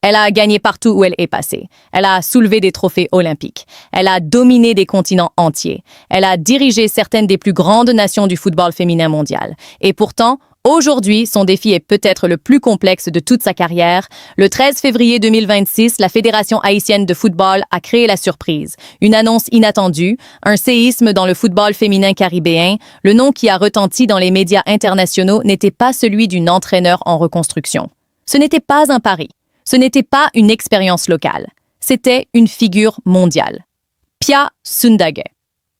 Elle a gagné partout où elle est passée. Elle a soulevé des trophées olympiques. Elle a dominé des continents entiers. Elle a dirigé certaines des plus grandes nations du football féminin mondial. Et pourtant, aujourd'hui, son défi est peut-être le plus complexe de toute sa carrière. Le 13 février 2026, la Fédération haïtienne de football a créé la surprise. Une annonce inattendue, un séisme dans le football féminin caribéen. Le nom qui a retenti dans les médias internationaux n'était pas celui d'une entraîneur en reconstruction. Ce n'était pas un pari. Ce n'était pas une expérience locale. C'était une figure mondiale. Pia Sundhage.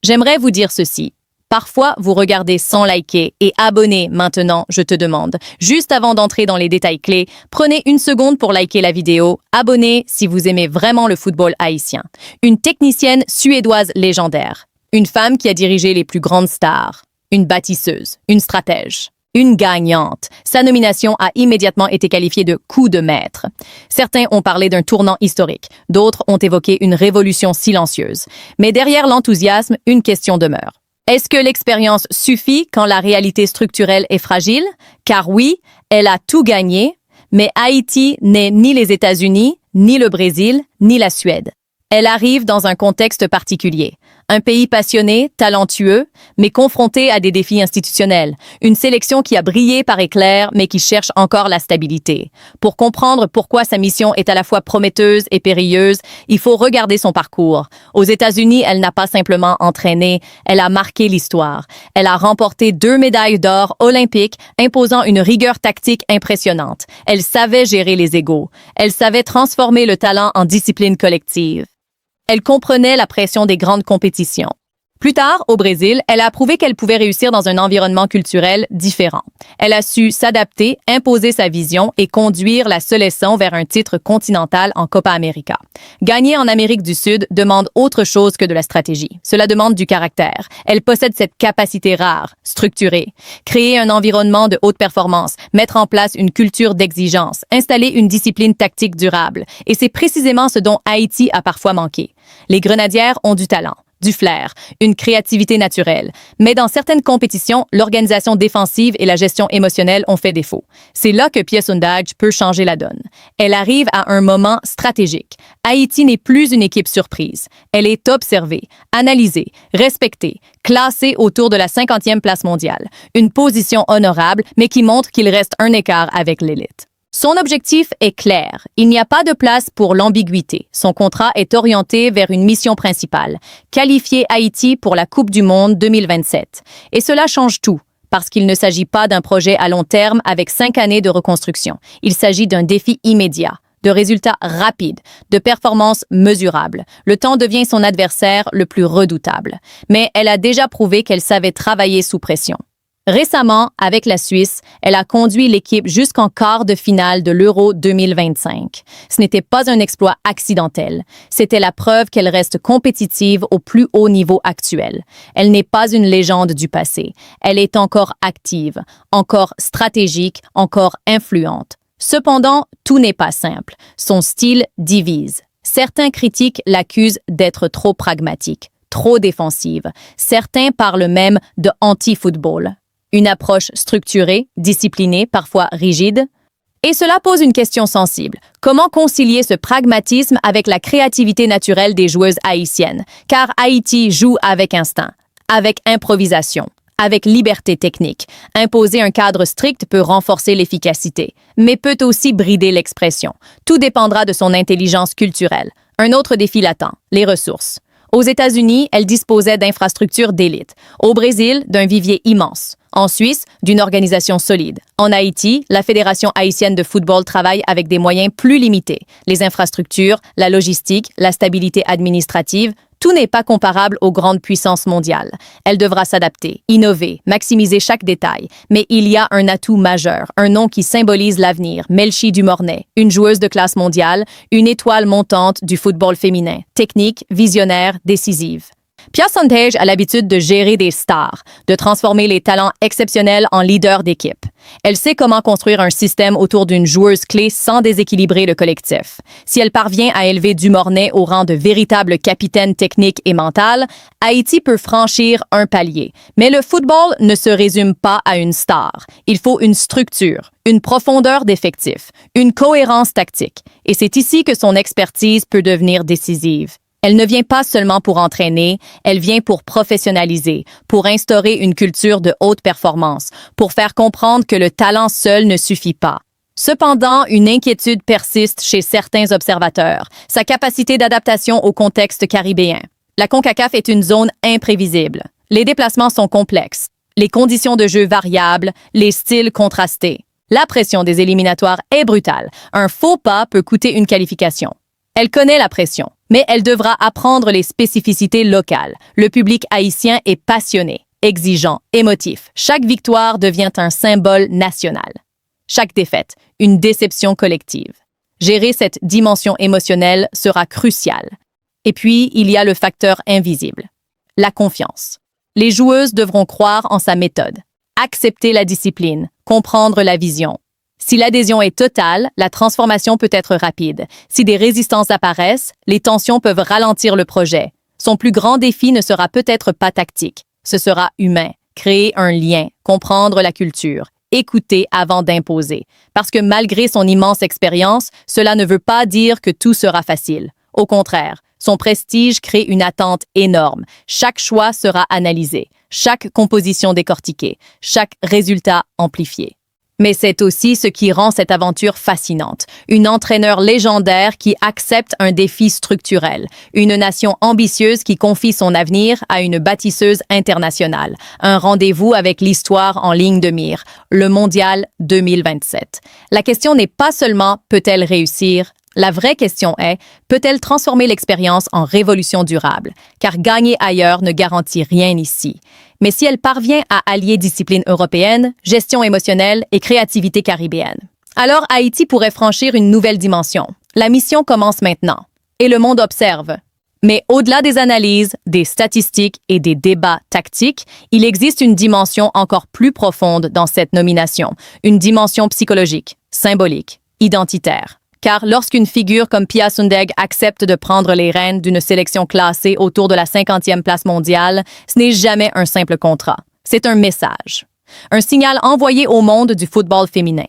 J'aimerais vous dire ceci. Parfois, vous regardez sans liker et abonner maintenant, je te demande. Juste avant d'entrer dans les détails clés, prenez une seconde pour liker la vidéo. Abonnez si vous aimez vraiment le football haïtien. Une technicienne suédoise légendaire. Une femme qui a dirigé les plus grandes stars. Une bâtisseuse. Une stratège. Une gagnante. Sa nomination a immédiatement été qualifiée de coup de maître. Certains ont parlé d'un tournant historique. D'autres ont évoqué une révolution silencieuse. Mais derrière l'enthousiasme, une question demeure. Est-ce que l'expérience suffit quand la réalité structurelle est fragile? Car oui, elle a tout gagné, mais Haïti n'est ni les États-Unis, ni le Brésil, ni la Suède. Elle arrive dans un contexte particulier. Un pays passionné, talentueux, mais confronté à des défis institutionnels. Une sélection qui a brillé par éclairs, mais qui cherche encore la stabilité. Pour comprendre pourquoi sa mission est à la fois prometteuse et périlleuse, il faut regarder son parcours. Aux États-Unis, elle n'a pas simplement entraîné, elle a marqué l'histoire. Elle a remporté 2 médailles d'or olympiques, imposant une rigueur tactique impressionnante. Elle savait gérer les égos. Elle savait transformer le talent en discipline collective. Elle comprenait la pression des grandes compétitions. Plus tard, au Brésil, elle a prouvé qu'elle pouvait réussir dans un environnement culturel différent. Elle a su s'adapter, imposer sa vision et conduire la sélection vers un titre continental en Copa América. Gagner en Amérique du Sud demande autre chose que de la stratégie. Cela demande du caractère. Elle possède cette capacité rare, structurée. Créer un environnement de haute performance, mettre en place une culture d'exigence, installer une discipline tactique durable. Et c'est précisément ce dont Haïti a parfois manqué. Les Grenadières ont du talent, du flair, une créativité naturelle. Mais dans certaines compétitions, l'organisation défensive et la gestion émotionnelle ont fait défaut. C'est là que Pia Sundhage peut changer la donne. Elle arrive à un moment stratégique. Haïti n'est plus une équipe surprise. Elle est observée, analysée, respectée, classée autour de la 50e place mondiale. Une position honorable, mais qui montre qu'il reste un écart avec l'élite. Son objectif est clair. Il n'y a pas de place pour l'ambiguïté. Son contrat est orienté vers une mission principale, qualifier Haïti pour la Coupe du Monde 2027. Et cela change tout, parce qu'il ne s'agit pas d'un projet à long terme avec 5 années de reconstruction. Il s'agit d'un défi immédiat, de résultats rapides, de performances mesurables. Le temps devient son adversaire le plus redoutable. Mais elle a déjà prouvé qu'elle savait travailler sous pression. Récemment, avec la Suisse, elle a conduit l'équipe jusqu'en quart de finale de l'Euro 2025. Ce n'était pas un exploit accidentel. C'était la preuve qu'elle reste compétitive au plus haut niveau actuel. Elle n'est pas une légende du passé. Elle est encore active, encore stratégique, encore influente. Cependant, tout n'est pas simple. Son style divise. Certains critiques l'accusent d'être trop pragmatique, trop défensive. Certains parlent même de anti-football. Une approche structurée, disciplinée, parfois rigide. Et cela pose une question sensible. Comment concilier ce pragmatisme avec la créativité naturelle des joueuses haïtiennes? Car Haïti joue avec instinct, avec improvisation, avec liberté technique. Imposer un cadre strict peut renforcer l'efficacité, mais peut aussi brider l'expression. Tout dépendra de son intelligence culturelle. Un autre défi latent, les ressources. Aux États-Unis, elle disposait d'infrastructures d'élite. Au Brésil, d'un vivier immense. En Suisse, d'une organisation solide. En Haïti, la Fédération haïtienne de football travaille avec des moyens plus limités. Les infrastructures, la logistique, la stabilité administrative, tout n'est pas comparable aux grandes puissances mondiales. Elle devra s'adapter, innover, maximiser chaque détail. Mais il y a un atout majeur, un nom qui symbolise l'avenir, Melchi Dumornay, une joueuse de classe mondiale, une étoile montante du football féminin, technique, visionnaire, décisive. Pia Sundhage a l'habitude de gérer des stars, de transformer les talents exceptionnels en leaders d'équipe. Elle sait comment construire un système autour d'une joueuse clé sans déséquilibrer le collectif. Si elle parvient à élever Dumornay au rang de véritable capitaine technique et mental, Haïti peut franchir un palier. Mais le football ne se résume pas à une star. Il faut une structure, une profondeur d'effectifs, une cohérence tactique. Et c'est ici que son expertise peut devenir décisive. Elle ne vient pas seulement pour entraîner, elle vient pour professionnaliser, pour instaurer une culture de haute performance, pour faire comprendre que le talent seul ne suffit pas. Cependant, une inquiétude persiste chez certains observateurs, sa capacité d'adaptation au contexte caribéen. La CONCACAF est une zone imprévisible. Les déplacements sont complexes, les conditions de jeu variables, les styles contrastés. La pression des éliminatoires est brutale. Un faux pas peut coûter une qualification. Elle connaît la pression, mais elle devra apprendre les spécificités locales. Le public haïtien est passionné, exigeant, émotif. Chaque victoire devient un symbole national. Chaque défaite, une déception collective. Gérer cette dimension émotionnelle sera crucial. Et puis, il y a le facteur invisible, la confiance. Les joueuses devront croire en sa méthode, accepter la discipline, comprendre la vision. Si l'adhésion est totale, la transformation peut être rapide. Si des résistances apparaissent, les tensions peuvent ralentir le projet. Son plus grand défi ne sera peut-être pas tactique. Ce sera humain. Créer un lien, comprendre la culture, écouter avant d'imposer. Parce que malgré son immense expérience, cela ne veut pas dire que tout sera facile. Au contraire, son prestige crée une attente énorme. Chaque choix sera analysé, chaque composition décortiquée, chaque résultat amplifié. Mais c'est aussi ce qui rend cette aventure fascinante. Une entraîneur légendaire qui accepte un défi structurel. Une nation ambitieuse qui confie son avenir à une bâtisseuse internationale. Un rendez-vous avec l'histoire en ligne de mire. Le Mondial 2027. La question n'est pas seulement peut-elle réussir? La vraie question est, peut-elle transformer l'expérience en révolution durable? Car gagner ailleurs ne garantit rien ici. Mais si elle parvient à allier discipline européenne, gestion émotionnelle et créativité caribéenne, alors Haïti pourrait franchir une nouvelle dimension. La mission commence maintenant. Et le monde observe. Mais au-delà des analyses, des statistiques et des débats tactiques, il existe une dimension encore plus profonde dans cette nomination. Une dimension psychologique, symbolique, identitaire. Car lorsqu'une figure comme Pia Sundhage accepte de prendre les rênes d'une sélection classée autour de la 50e place mondiale, ce n'est jamais un simple contrat. C'est un message. Un signal envoyé au monde du football féminin.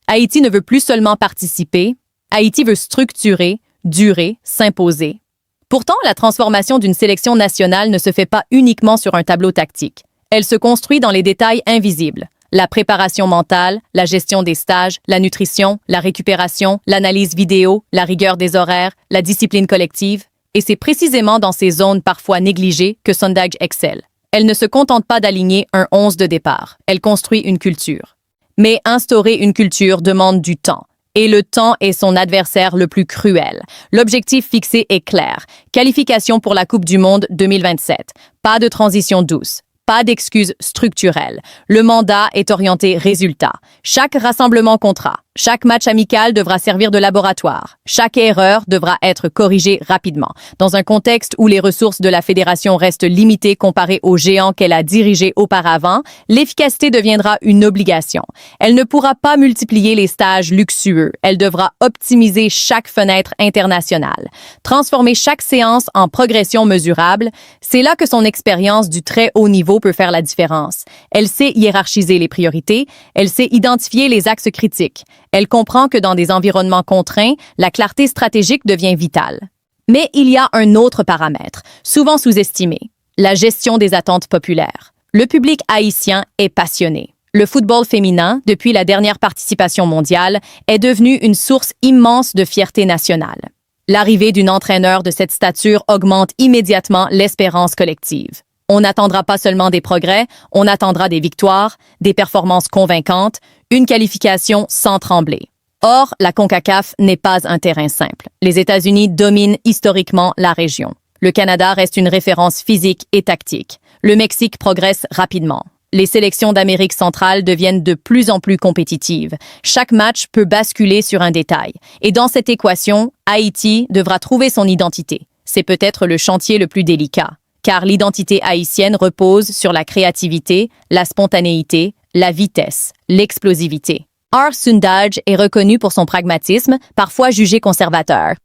Haïti ne veut plus seulement participer, Haïti veut structurer, durer, s'imposer. Pourtant, la transformation d'une sélection nationale ne se fait pas uniquement sur un tableau tactique. Elle se construit dans les détails invisibles. La préparation mentale, la gestion des stages, la nutrition, la récupération, l'analyse vidéo, la rigueur des horaires, la discipline collective. Et c'est précisément dans ces zones parfois négligées que Sundhage excelle. Elle ne se contente pas d'aligner un 11 de départ. Elle construit une culture. Mais instaurer une culture demande du temps. Et le temps est son adversaire le plus cruel. L'objectif fixé est clair. Qualification pour la Coupe du Monde 2027. Pas de transition douce. Pas d'excuses structurelles. Le mandat est orienté résultat. Chaque rassemblement comptera. Chaque match amical devra servir de laboratoire. Chaque erreur devra être corrigée rapidement. Dans un contexte où les ressources de la fédération restent limitées comparées aux géants qu'elle a dirigés auparavant, l'efficacité deviendra une obligation. Elle ne pourra pas multiplier les stages luxueux. Elle devra optimiser chaque fenêtre internationale. Transformer chaque séance en progression mesurable, c'est là que son expérience du très haut niveau peut faire la différence. Elle sait hiérarchiser les priorités, elle sait identifier les axes critiques. Elle comprend que dans des environnements contraints, la clarté stratégique devient vitale. Mais il y a un autre paramètre, souvent sous-estimé, la gestion des attentes populaires. Le public haïtien est passionné. Le football féminin, depuis la dernière participation mondiale, est devenu une source immense de fierté nationale. L'arrivée d'une entraîneur de cette stature augmente immédiatement l'espérance collective. On n'attendra pas seulement des progrès, on attendra des victoires, des performances convaincantes, une qualification sans trembler. Or, la CONCACAF n'est pas un terrain simple. Les États-Unis dominent historiquement la région. Le Canada reste une référence physique et tactique. Le Mexique progresse rapidement. Les sélections d'Amérique centrale deviennent de plus en plus compétitives. Chaque match peut basculer sur un détail. Et dans cette équation, Haïti devra trouver son identité. C'est peut-être le chantier le plus délicat. car l'identité haïtienne repose sur la créativité, la spontanéité, la vitesse, l'explosivité. R. Sundaj est reconnu pour son pragmatisme, parfois jugé conservateur.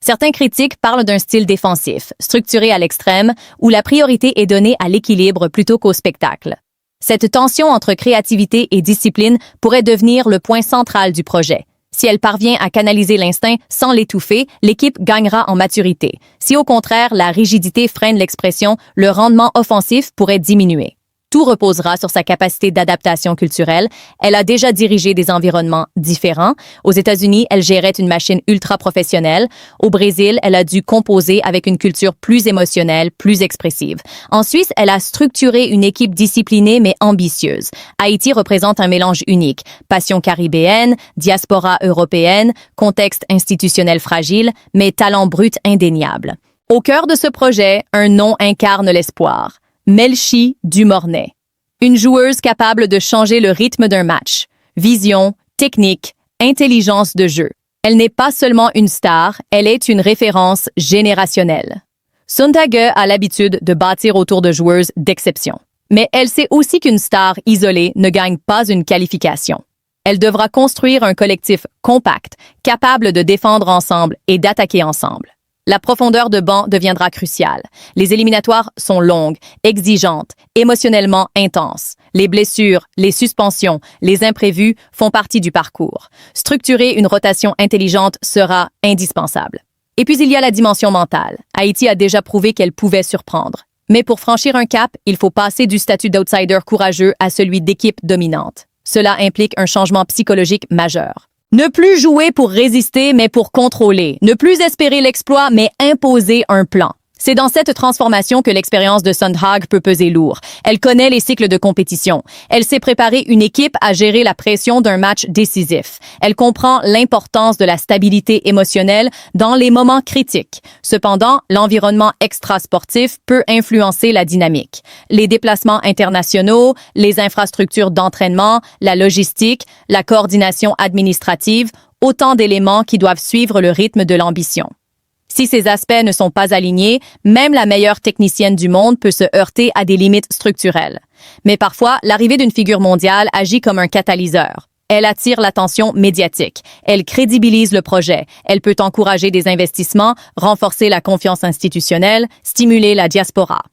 Certains critiques parlent d'un style défensif, structuré à l'extrême, où la priorité est donnée à l'équilibre plutôt qu'au spectacle. Cette tension entre créativité et discipline pourrait devenir le point central du projet. Si elle parvient à canaliser l'instinct sans l'étouffer, l'équipe gagnera en maturité. Si au contraire, la rigidité freine l'expression, le rendement offensif pourrait diminuer. Tout reposera sur sa capacité d'adaptation culturelle. Elle a déjà dirigé des environnements différents. Aux États-Unis, elle gérait une machine ultra professionnelle. Au Brésil, elle a dû composer avec une culture plus émotionnelle, plus expressive. En Suisse, elle a structuré une équipe disciplinée mais ambitieuse. Haïti représente un mélange unique. Passion caribéenne, diaspora européenne, contexte institutionnel fragile, mais talent brut indéniable. Au cœur de ce projet, un nom incarne l'espoir. Melchi Dumornay, une joueuse capable de changer le rythme d'un match. Vision, technique, intelligence de jeu. Elle n'est pas seulement une star, elle est une référence générationnelle. Suntage a l'habitude de bâtir autour de joueuses d'exception. Mais elle sait aussi qu'une star isolée ne gagne pas une qualification. Elle devra construire un collectif compact, capable de défendre ensemble et d'attaquer ensemble. La profondeur de banc deviendra cruciale. Les éliminatoires sont longues, exigeantes, émotionnellement intenses. Les blessures, les suspensions, les imprévus font partie du parcours. Structurer une rotation intelligente sera indispensable. Et puis il y a la dimension mentale. Haïti a déjà prouvé qu'elle pouvait surprendre. Mais pour franchir un cap, il faut passer du statut d'outsider courageux à celui d'équipe dominante. Cela implique un changement psychologique majeur. Ne plus jouer pour résister, mais pour contrôler. Ne plus espérer l'exploit, mais imposer un plan. C'est dans cette transformation que l'expérience de Sundhage peut peser lourd. Elle connaît les cycles de compétition. Elle sait préparer une équipe à gérer la pression d'un match décisif. Elle comprend l'importance de la stabilité émotionnelle dans les moments critiques. Cependant, l'environnement extrasportif peut influencer la dynamique. Les déplacements internationaux, les infrastructures d'entraînement, la logistique, la coordination administrative, autant d'éléments qui doivent suivre le rythme de l'ambition. Si ces aspects ne sont pas alignés, même la meilleure technicienne du monde peut se heurter à des limites structurelles. Mais parfois, l'arrivée d'une figure mondiale agit comme un catalyseur. Elle attire l'attention médiatique. Elle crédibilise le projet. Elle peut encourager des investissements, renforcer la confiance institutionnelle, stimuler la diaspora.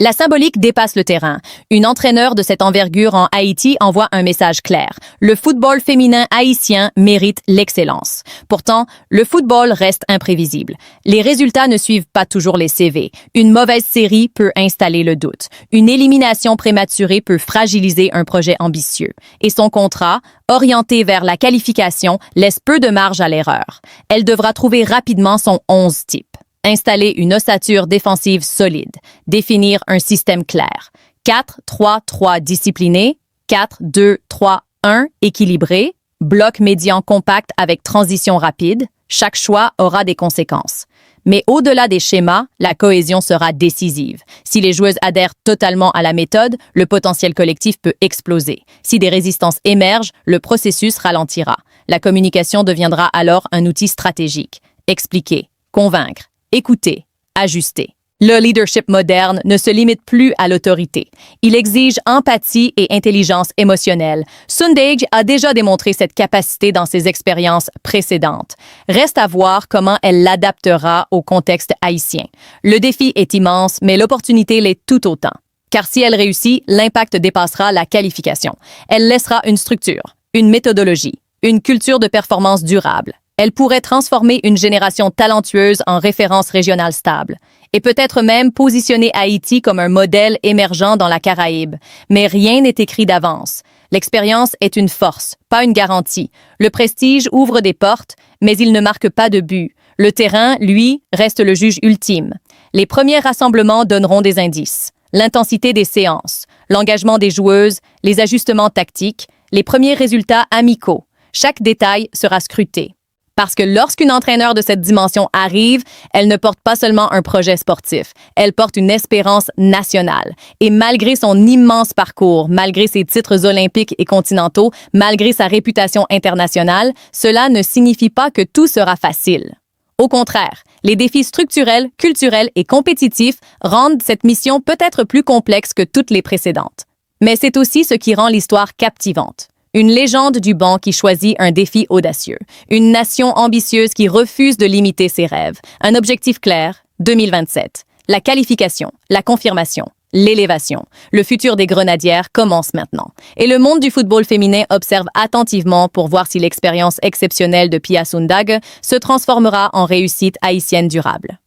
La symbolique dépasse le terrain. Une entraîneur de cette envergure en Haïti envoie un message clair. Le football féminin haïtien mérite l'excellence. Pourtant, le football reste imprévisible. Les résultats ne suivent pas toujours les CV. Une mauvaise série peut installer le doute. Une élimination prématurée peut fragiliser un projet ambitieux. Et son contrat, orienté vers la qualification, laisse peu de marge à l'erreur. Elle devra trouver rapidement son 11 type. Installer une ossature défensive solide. Définir un système clair. 4-3-3 discipliné. 4-2-3-1 équilibré. Bloc médian compact avec transition rapide. Chaque choix aura des conséquences. Mais au-delà des schémas, la cohésion sera décisive. Si les joueuses adhèrent totalement à la méthode, le potentiel collectif peut exploser. Si des résistances émergent, le processus ralentira. La communication deviendra alors un outil stratégique. Expliquer, convaincre, écouter, ajuster. Le leadership moderne ne se limite plus à l'autorité. Il exige empathie et intelligence émotionnelle. Sundage a déjà démontré cette capacité dans ses expériences précédentes. Reste à voir comment elle l'adaptera au contexte haïtien. Le défi est immense, mais l'opportunité l'est tout autant. Car si elle réussit, l'impact dépassera la qualification. Elle laissera une structure, une méthodologie, une culture de performance durable. Elle pourrait transformer une génération talentueuse en référence régionale stable et peut-être même positionner Haïti comme un modèle émergent dans la Caraïbe. Mais rien n'est écrit d'avance. L'expérience est une force, pas une garantie. Le prestige ouvre des portes, mais il ne marque pas de but. Le terrain, lui, reste le juge ultime. Les premiers rassemblements donneront des indices. L'intensité des séances, l'engagement des joueuses, les ajustements tactiques, les premiers résultats amicaux. Chaque détail sera scruté. Parce que lorsqu'une entraîneur de cette dimension arrive, elle ne porte pas seulement un projet sportif, elle porte une espérance nationale. Et malgré son immense parcours, malgré ses titres olympiques et continentaux, malgré sa réputation internationale, cela ne signifie pas que tout sera facile. Au contraire, les défis structurels, culturels et compétitifs rendent cette mission peut-être plus complexe que toutes les précédentes. Mais c'est aussi ce qui rend l'histoire captivante. Une légende du banc qui choisit un défi audacieux. Une nation ambitieuse qui refuse de limiter ses rêves. Un objectif clair, 2027. La qualification, la confirmation, l'élévation. Le futur des Grenadières commence maintenant. Et le monde du football féminin observe attentivement pour voir si l'expérience exceptionnelle de Pia Sundhage se transformera en réussite haïtienne durable.